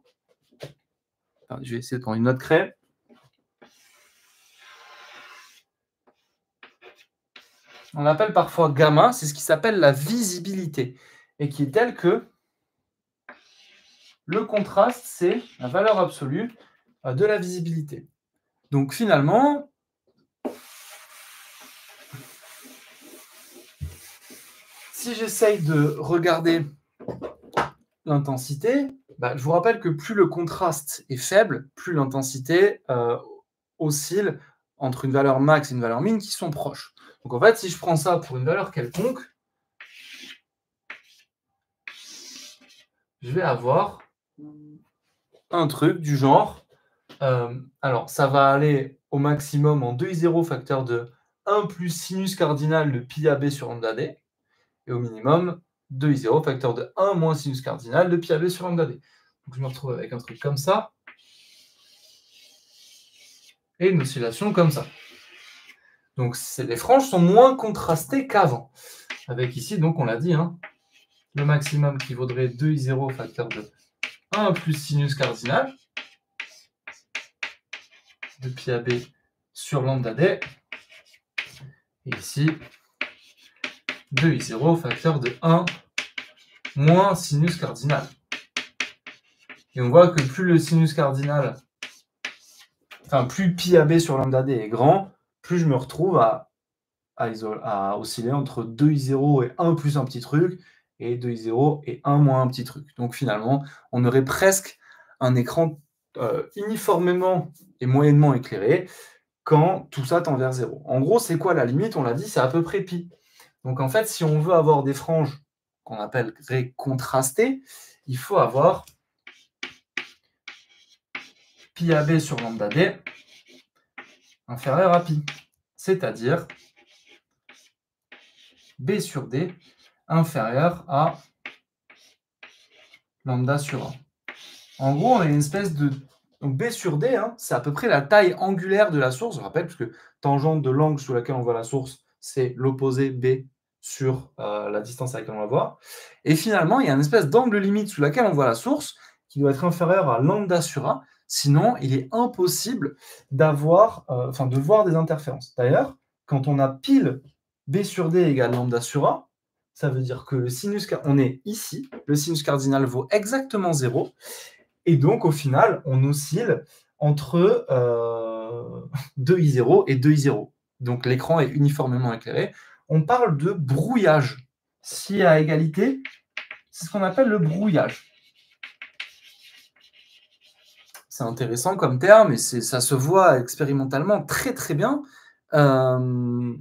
je vais essayer de prendre une note craie. On l'appelle parfois gamma, c'est ce qui s'appelle la visibilité, et qui est telle que le contraste, c'est la valeur absolue de la visibilité. Donc finalement, si j'essaye de regarder l'intensité, je vous rappelle que plus le contraste est faible, plus l'intensité oscille entre une valeur max et une valeur min qui sont proches. Donc en fait, si je prends ça pour une valeur quelconque, je vais avoir un truc du genre, alors ça va aller au maximum en 2i0 facteur de 1 plus sinus cardinal de pi AB sur lambda d, et au minimum 2i0 facteur de 1 moins sinus cardinal de pi AB sur lambda d. Donc, je me retrouve avec un truc comme ça et une oscillation comme ça. Donc, les franges sont moins contrastées qu'avant. Avec ici, donc, on l'a dit, hein, le maximum qui vaudrait 2i0 facteur de 1 plus sinus cardinal de pi AB sur lambda D. Et ici, 2i0 facteur de 1 moins sinus cardinal. Et on voit que plus le sinus cardinal, enfin plus pi AB sur lambda D est grand, plus je me retrouve à osciller entre 2i0 et 1 plus un petit truc, et 2i0 et 1 moins un petit truc. Donc finalement, on aurait presque un écran uniformément et moyennement éclairé quand tout ça tend vers 0. En gros, c'est quoi la limite? On l'a dit, c'est à peu près pi. Donc en fait, si on veut avoir des franges qu'on appellerait contrastées, il faut avoir pi AB sur lambda D inférieur à pi. C'est-à-dire B sur D inférieur à lambda sur 1. En gros, on a une espèce de... Donc B sur D, hein, c'est à peu près la taille angulaire de la source, je rappelle, puisque tangente de l'angle sous laquelle on voit la source, c'est l'opposé B sur la distance à laquelle on la voit. Et finalement, il y a une espèce d'angle limite sous laquelle on voit la source, qui doit être inférieur à lambda sur 1, sinon il est impossible de voir des interférences. D'ailleurs, quand on a pile B sur D égale lambda sur 1, ça veut dire que on est ici, le sinus cardinal vaut exactement 0, et donc au final, on oscille entre 2i0 et 2i0. Donc l'écran est uniformément éclairé. On parle de brouillage. Si à égalité, c'est ce qu'on appelle le brouillage. C'est intéressant comme terme et ça se voit expérimentalement très très bien. On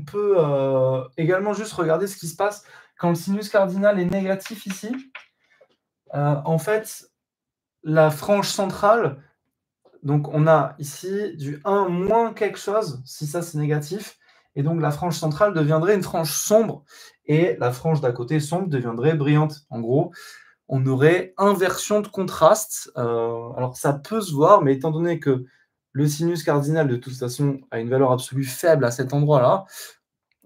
peut également juste regarder ce qui se passe quand le sinus cardinal est négatif ici. En fait, la frange centrale, donc on a ici du 1 moins quelque chose, si ça c'est négatif, et donc la frange centrale deviendrait une frange sombre, et la frange d'à côté sombre deviendrait brillante. En gros, on aurait inversion de contraste. Alors ça peut se voir, mais étant donné que le sinus cardinal de toute façon a une valeur absolue faible à cet endroit-là,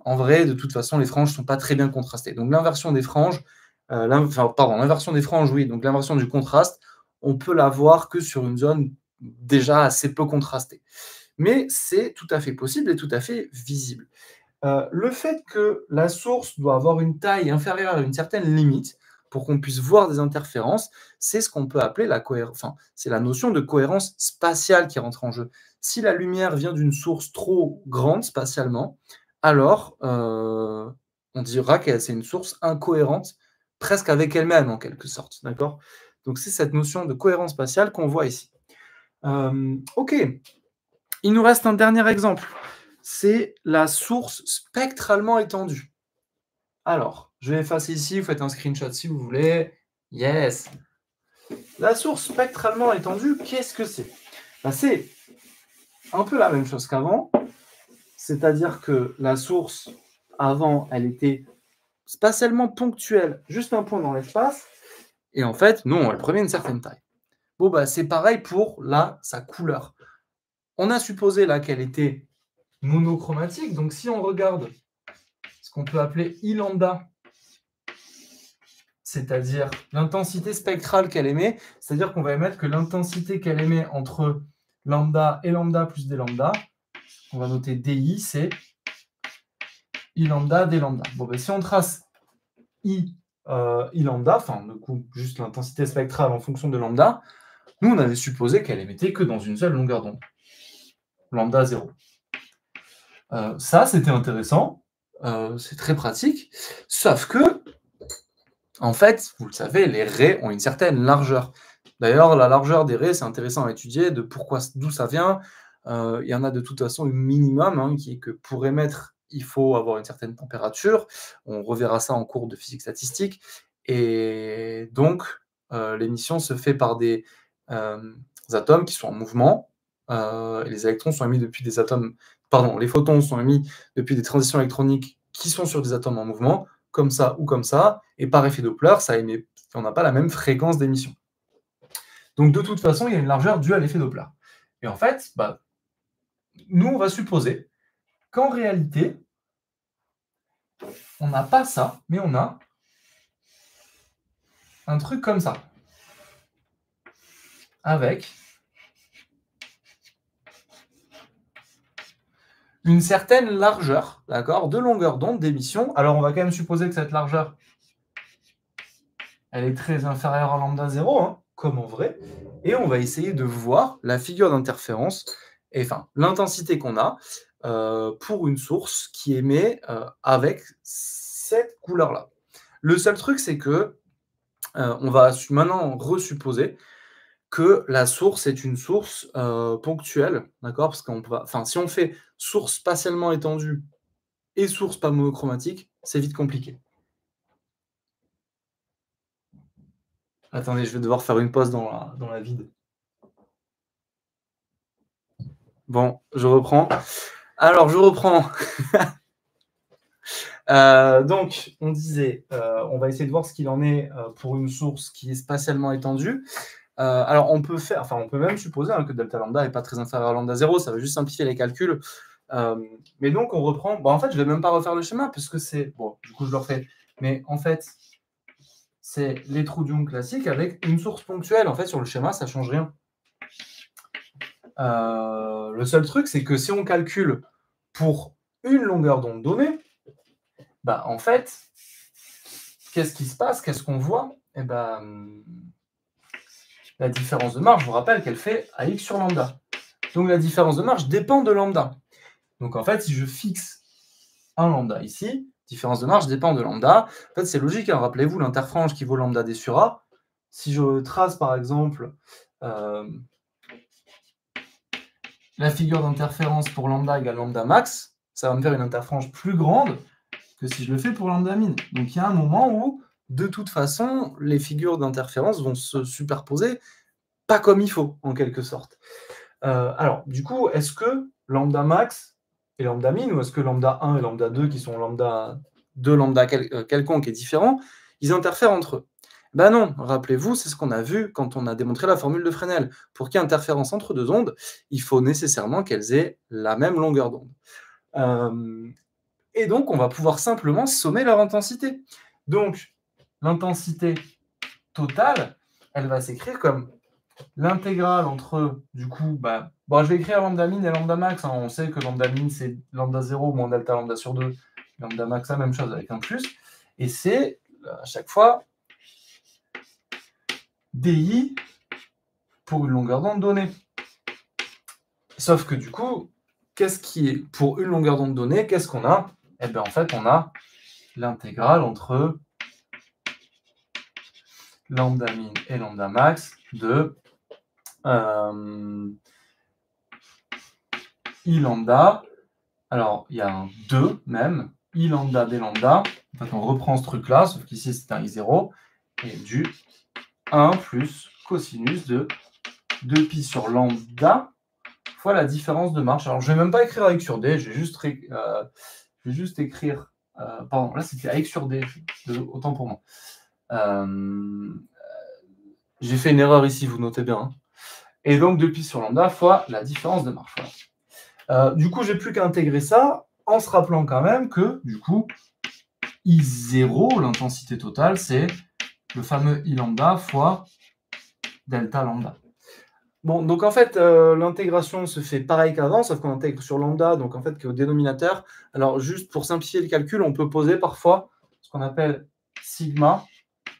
en vrai, de toute façon, les franges ne sont pas très bien contrastées. Donc l'inversion des franges, l'inversion des franges, oui, donc l'inversion du contraste, on peut la voir que sur une zone déjà assez peu contrastée. Mais c'est tout à fait possible et tout à fait visible. Le fait que la source doit avoir une taille inférieure à une certaine limite pour qu'on puisse voir des interférences, c'est ce qu'on peut appeler c'est la notion de cohérence spatiale qui rentre en jeu. Si la lumière vient d'une source trop grande spatialement, alors on dira que c'est une source incohérente, presque avec elle-même en quelque sorte. D'accord ? Donc c'est cette notion de cohérence spatiale qu'on voit ici. Ok, il nous reste un dernier exemple. C'est la source spectralement étendue. Alors, je vais effacer ici, vous faites un screenshot si vous voulez. Yes. La source spectralement étendue, qu'est-ce que c'est ? C'est un peu la même chose qu'avant, c'est-à-dire que la source, avant, elle était spatialement ponctuelle, juste un point dans l'espace, et en fait, non, elle prenait une certaine taille. Bon, c'est pareil pour sa couleur. On a supposé là qu'elle était monochromatique, donc si on regarde ce qu'on peut appeler I lambda, c'est-à-dire l'intensité spectrale qu'elle émet, c'est-à-dire qu'on va émettre que l'intensité qu'elle émet entre lambda et lambda plus d lambda, on va noter DI, c'est I lambda, D lambda. Bon, si on trace I lambda, du coup, juste l'intensité spectrale en fonction de lambda, nous, on avait supposé qu'elle émettait que dans une seule longueur d'onde, lambda 0. Ça, c'était intéressant, c'est très pratique, sauf que, en fait, vous le savez, les raies ont une certaine largeur. D'ailleurs, la largeur des raies, c'est intéressant à étudier, d'où ça vient. Il y en a de toute façon un minimum, qui est que pour émettre, il faut avoir une certaine température. On reverra ça en cours de physique statistique. Et donc, l'émission se fait par des atomes qui sont en mouvement. Et les électrons sont émis depuis des atomes... Pardon, les photons sont émis depuis des transitions électroniques qui sont sur des atomes en mouvement, comme ça ou comme ça, et par effet Doppler, ça émet, on n'a pas la même fréquence d'émission. Donc de toute façon, il y a une largeur due à l'effet Doppler. Et en fait, nous, on va supposer qu'en réalité, on n'a pas ça, mais on a un truc comme ça, avec une certaine largeur, d'accord, de longueur d'onde d'émission. Alors, on va quand même supposer que cette largeur, elle est très inférieure à lambda 0, hein, comme en vrai, et on va essayer de voir la figure d'interférence, et enfin, l'intensité qu'on a pour une source qui émet avec cette couleur-là. Le seul truc, c'est que on va maintenant resupposer que la source est une source ponctuelle, d'accord? Parce qu'on peut, enfin, si on fait source spatialement étendue et source pas monochromatique, c'est vite compliqué. Attendez, je vais devoir faire une pause dans la vide. Bon, je reprends. Alors, je reprends. Donc, on disait, on va essayer de voir ce qu'il en est pour une source qui est spatialement étendue. Alors, on peut même supposer que delta lambda n'est pas très inférieur à lambda 0, ça va juste simplifier les calculs. Mais donc, on reprend. En fait, je ne vais même pas refaire le schéma, puisque c'est. Bon, du coup, je le refais. Mais en fait, c'est les trous de Young classiques avec une source ponctuelle. En fait, sur le schéma, ça ne change rien. Le seul truc, c'est que si on calcule pour une longueur d'onde donnée, en fait, qu'est-ce qui se passe? Qu'est-ce qu'on voit? La différence de marge, je vous rappelle qu'elle fait AX sur lambda. Donc la différence de marge dépend de lambda. Donc en fait, si je fixe un lambda ici, différence de marge dépend de lambda. En fait, c'est logique, hein. Rappelez-vous l'interfrange qui vaut lambda d sur A. Si je trace par exemple la figure d'interférence pour lambda égale lambda max, ça va me faire une interfrange plus grande que si je le fais pour lambda min. Donc il y a un moment où, de toute façon, les figures d'interférence vont se superposer pas comme il faut, en quelque sorte. Alors, du coup, est-ce que lambda max et lambda min, ou est-ce que lambda 1 et lambda 2, qui sont deux lambda quelconques et différents, ils interfèrent entre eux? Non, rappelez-vous, c'est ce qu'on a vu quand on a démontré la formule de Fresnel. Pour qu'il y ait interférence entre deux ondes, il faut nécessairement qu'elles aient la même longueur d'onde. Et donc, on va pouvoir simplement sommer leur intensité. Donc, l'intensité totale, elle va s'écrire comme l'intégrale entre, du coup, je vais écrire lambda min et lambda max. Hein. On sait que lambda min, c'est lambda 0 moins delta lambda sur 2. Lambda max, la même chose avec un plus. Et c'est, à chaque fois, DI pour une longueur d'onde donnée. Sauf que, du coup, qu'est-ce qui est, pour une longueur d'onde donnée, qu'est-ce qu'on a? En fait, on a l'intégrale entre lambda min et lambda max de I lambda. Alors, il y a un 2 même, I lambda d lambda. En fait, on reprend ce truc-là, sauf qu'ici, c'est un I0, et du 1 plus cosinus de 2pi sur lambda fois la différence de marche. Alors, je ne vais même pas écrire AX sur D, je vais juste écrire... pardon, là, c'était AX sur D, autant pour moi. J'ai fait une erreur ici, vous notez bien. Hein. Et donc, 2pi sur lambda fois la différence de marche. Voilà. Du coup, j'ai plus qu'à intégrer ça en se rappelant quand même que, du coup, I0, l'intensité totale, c'est le fameux I lambda fois delta lambda. Bon, donc en fait, l'intégration se fait pareil qu'avant, sauf qu'on intègre sur lambda, donc en fait, qu'au dénominateur. Alors, juste pour simplifier le calcul, on peut poser parfois ce qu'on appelle sigma,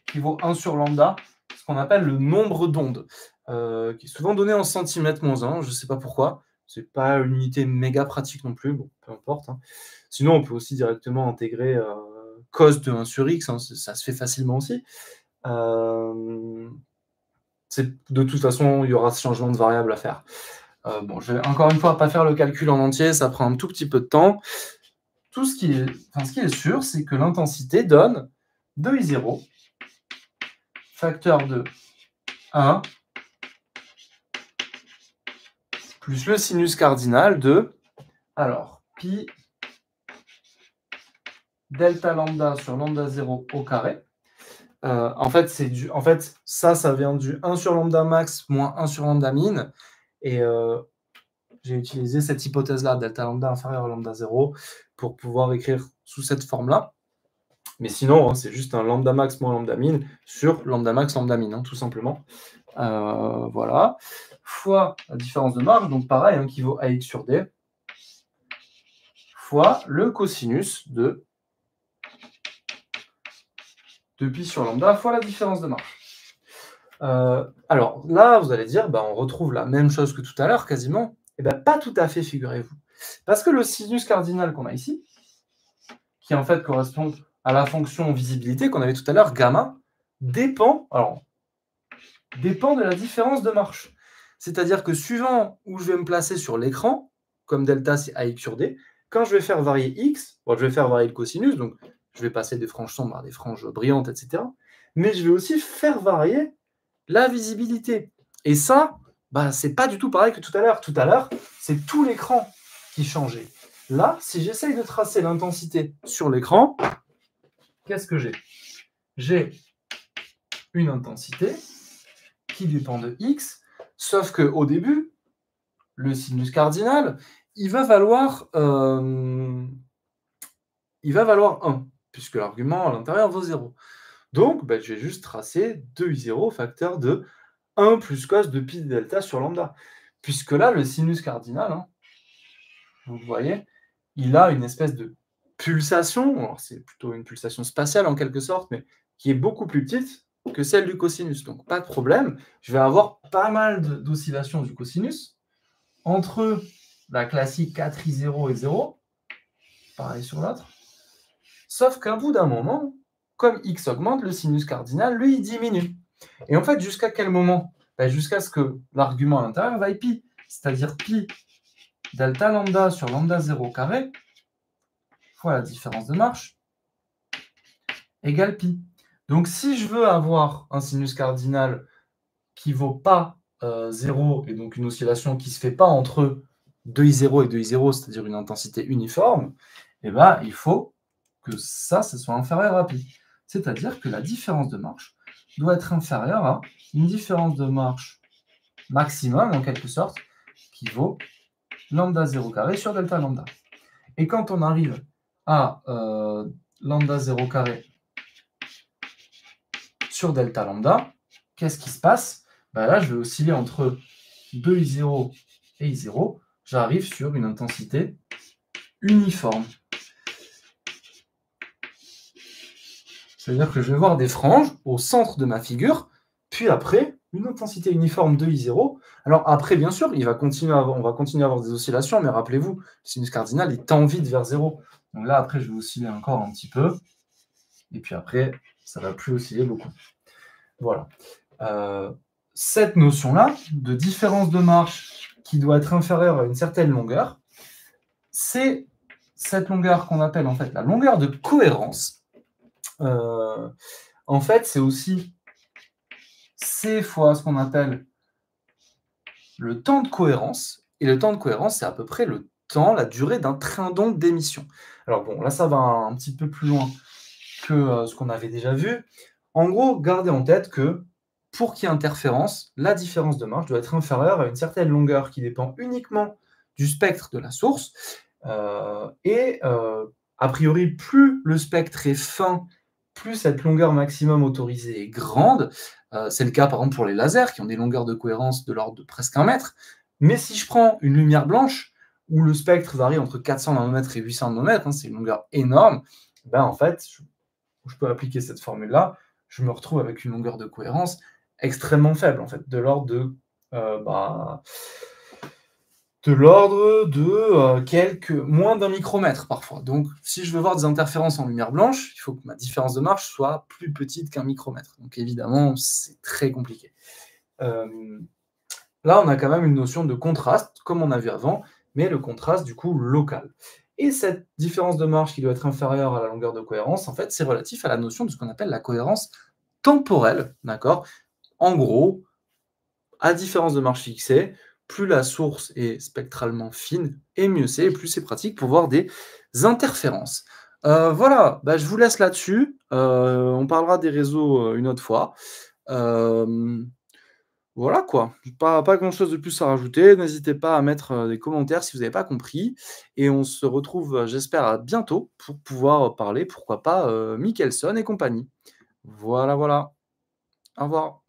qui vaut 1 sur lambda, ce qu'on appelle le nombre d'ondes, qui est souvent donné en centimètres moins 1, je ne sais pas pourquoi. Ce n'est pas une unité méga pratique non plus, bon, peu importe. Hein. Sinon, on peut aussi directement intégrer cos de 1 sur x, hein, ça se fait facilement aussi. De toute façon, il y aura ce changement de variable à faire. Je vais encore une fois pas faire le calcul en entier, ça prend un tout petit peu de temps. Ce qui est sûr, c'est que l'intensité donne 2I0, facteur de 1, plus le sinus cardinal de, alors, pi delta lambda sur lambda 0 au carré. En fait, ça vient du 1 sur lambda max moins 1 sur lambda min et j'ai utilisé cette hypothèse-là, delta lambda inférieur à lambda 0, pour pouvoir écrire sous cette forme-là. Mais sinon, c'est juste un lambda max moins lambda min sur lambda max lambda min, tout simplement. Voilà. Fois la différence de marge, donc pareil, qui vaut AX sur D, fois le cosinus de pi sur lambda fois la différence de marge. Alors là, vous allez dire, on retrouve la même chose que tout à l'heure, quasiment. Eh bien, pas tout à fait, figurez-vous. Parce que le sinus cardinal qu'on a ici, qui en fait correspond à la fonction visibilité qu'on avait tout à l'heure, gamma, dépend de la différence de marche. C'est-à-dire que suivant où je vais me placer sur l'écran, comme delta c'est AX sur D, quand je vais faire varier X, je vais faire varier le cosinus, donc je vais passer des franges sombres à des franges brillantes, etc. Mais je vais aussi faire varier la visibilité. Et ça, c'est pas du tout pareil que tout à l'heure. Tout à l'heure, c'est tout l'écran qui changeait. Là, si j'essaye de tracer l'intensité sur l'écran, qu'est-ce que j'ai? J'ai une intensité qui dépend de X, sauf qu'au début, le sinus cardinal, il va valoir 1, puisque l'argument à l'intérieur vaut 0. Donc, je vais juste tracer 2i0 facteur de 1 plus cos de pi delta sur lambda. Puisque là, le sinus cardinal, vous voyez, il a une espèce de pulsation, alors c'est plutôt une pulsation spatiale en quelque sorte, mais qui est beaucoup plus petite que celle du cosinus. Donc, pas de problème, je vais avoir pas mal d'oscillations du cosinus entre la classique 4i0 et 0, pareil sur l'autre, sauf qu'à bout d'un moment, comme x augmente, le sinus cardinal, lui, il diminue. Et en fait, jusqu'à quel moment? Jusqu'à ce que l'argument à l'intérieur vaille pi, c'est-à-dire pi delta lambda sur lambda 0 carré fois la différence de marche égale pi. Donc, si je veux avoir un sinus cardinal qui ne vaut pas 0, et donc une oscillation qui ne se fait pas entre 2i0 et 2i0, c'est-à-dire une intensité uniforme, il faut que ça soit inférieur à pi. C'est-à-dire que la différence de marche doit être inférieure à une différence de marche maximum, en quelque sorte, qui vaut lambda 0 carré sur delta lambda. Et quand on arrive à lambda 0 carré sur delta lambda, qu'est-ce qui se passe? Là, je vais osciller entre 2i0 et i0. J'arrive sur une intensité uniforme. C'est-à-dire que je vais voir des franges au centre de ma figure, puis après, une intensité uniforme de i0. Alors après, bien sûr, on va continuer à avoir des oscillations, mais rappelez-vous, le sinus cardinal est tend vite vers 0. Donc là, après, je vais osciller encore un petit peu, et puis après, ça ne va plus osciller beaucoup. Voilà. Cette notion-là, de différence de marche qui doit être inférieure à une certaine longueur, c'est cette longueur qu'on appelle en fait la longueur de cohérence. En fait, c'est aussi C fois ce qu'on appelle le temps de cohérence. Et le temps de cohérence, c'est à peu près le temps, la durée d'un train d'onde d'émission. Alors bon, là, ça va un petit peu plus loin que ce qu'on avait déjà vu. En gros, gardez en tête que pour qu'il y ait interférence, la différence de marche doit être inférieure à une certaine longueur qui dépend uniquement du spectre de la source. A priori, plus le spectre est fin, plus cette longueur maximum autorisée est grande. C'est le cas, par exemple, pour les lasers, qui ont des longueurs de cohérence de l'ordre de presque 1 mètre. Mais si je prends une lumière blanche, où le spectre varie entre 400 nanomètres et 800 nanomètres, c'est une longueur énorme, en fait, je peux appliquer cette formule-là, je me retrouve avec une longueur de cohérence extrêmement faible, en fait, de l'ordre de moins d'un micromètre parfois. Donc, si je veux voir des interférences en lumière blanche, il faut que ma différence de marche soit plus petite qu'1 micromètre. Donc, évidemment, c'est très compliqué. Là, on a quand même une notion de contraste, comme on a vu avant, mais le contraste, du coup, local. Et cette différence de marche qui doit être inférieure à la longueur de cohérence, en fait, c'est relatif à la notion de ce qu'on appelle la cohérence temporelle, d'accord? En gros, à différence de marche fixée, plus la source est spectralement fine, et mieux c'est, et plus c'est pratique pour voir des interférences. Voilà, bah, je vous laisse là-dessus. On parlera des réseaux, une autre fois. Hem, voilà quoi, pas grand-chose de plus à rajouter. N'hésitez pas à mettre, des commentaires si vous avez pas compris et on se retrouve, j'espère à bientôt pour pouvoir, parler, pourquoi pas, Michelson et compagnie. Voilà, voilà. Au revoir.